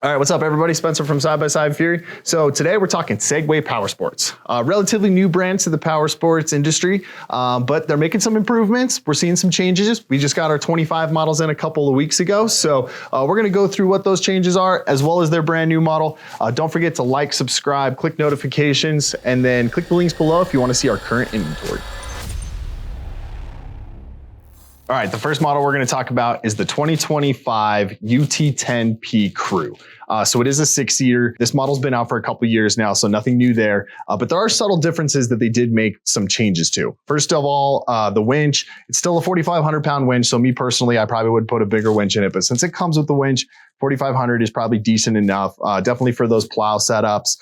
All right, what's up everybody? Spencer from Side by Side Fury. So today we're talking Segway Power Sports. Relatively new brand to the power sports industry, but they're making some improvements. We're seeing some changes. We just got our 25 models in a couple of weeks ago. So we're gonna go through what those changes are, as well as their brand new model. Don't forget to like, subscribe, click notifications, and then click the links below if you wanna see our current inventory. All right, the first model we're going to talk about is the 2025 UT10P Crew. So it is a 6-seater. This model's been out for a couple of years now, so nothing new there. But there are subtle differences that they did make some changes to. First of all, the winch, it's still a 4,500 pound winch. So me personally, I probably would put a bigger winch in it. But since it comes with the winch, 4,500 is probably decent enough, definitely for those plow setups,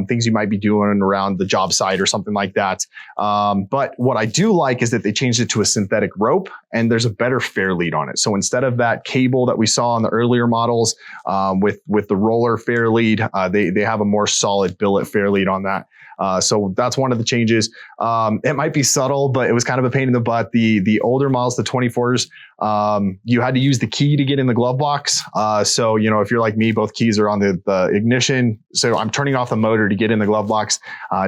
things you might be doing around the job site or something like that. But what I do like is that they changed it to a synthetic rope and there's a better fair lead on it. So instead of that cable that we saw on the earlier models with the roller fair lead, they have a more solid billet fair lead on that. So that's one of the changes. It might be subtle, but it was kind of a pain in the butt. The older models, the 24s, you had to use the key to get in the glove box. So, you know, if you're like me, both keys are on the ignition. So I'm turning off the motor to get in the glove box.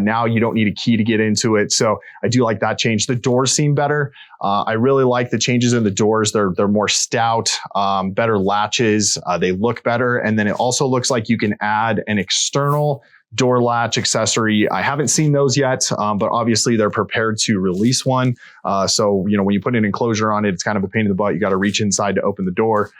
Now you don't need a key to get into it. So I do like that change. The doors seem better. I really like the changes in the doors. They're more stout, better latches. They look better. And then it also looks like you can add an external door latch accessory. I haven't seen those yet, but obviously they're prepared to release one. So, you know, when you put an enclosure on it, it's kind of a pain in the butt. You got to reach inside to open the door.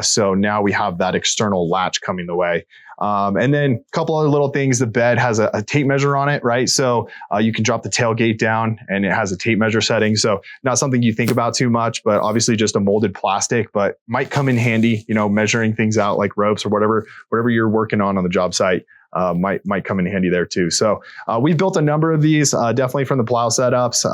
So now we have that external latch coming the way. And then a couple other little things. The bed has a tape measure on it, right? So you can drop the tailgate down and it has a tape measure setting. So not something you think about too much, but obviously just a molded plastic, but might come in handy, you know, measuring things out like ropes or whatever you're working on the job site. Might come in handy there too. So we've built a number of these, definitely from the plow setups.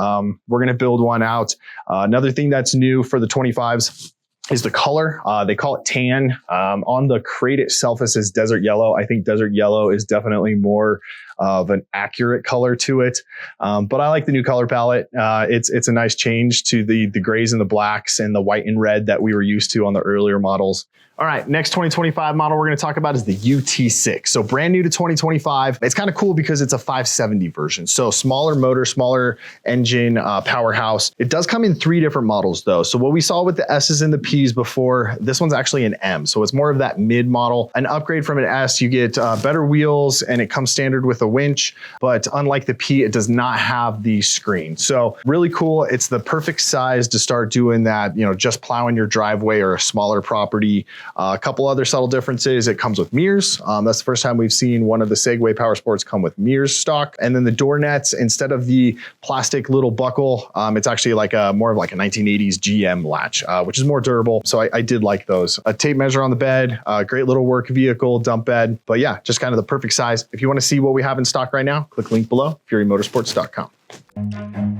We're going to build one out. Another thing that's new for the 25s is the color. They call it tan. On the crate itself, it says desert yellow. I think desert yellow is definitely more of an accurate color to it. But I like the new color palette. It's a nice change to the grays and the blacks and the white and red that we were used to on the earlier models. All right, next 2025 model we're going to talk about is the UT6. So brand new to 2025. It's kind of cool because it's a 570 version. So smaller motor, smaller engine, powerhouse. It does come in 3 different models though. So what we saw with the S's and the P's before, this one's actually an M. So it's more of that mid model. An upgrade from an S, you get better wheels and it comes standard with a winch. But unlike the P, it does not have the screen. So really cool. It's the perfect size to start doing that, you know, just plowing your driveway or a smaller property. A couple other subtle differences. It comes with mirrors. That's the first time we've seen one of the Segway Power Sports come with mirrors stock. And then the door nets, instead of the plastic little buckle, it's actually like more of like a 1980s GM latch, which is more durable. So I did like those. A tape measure on the bed, great little work vehicle, dump bed. But yeah, just kind of the perfect size. If you want to see what we have in stock right now, click link below, furymotorsports.com.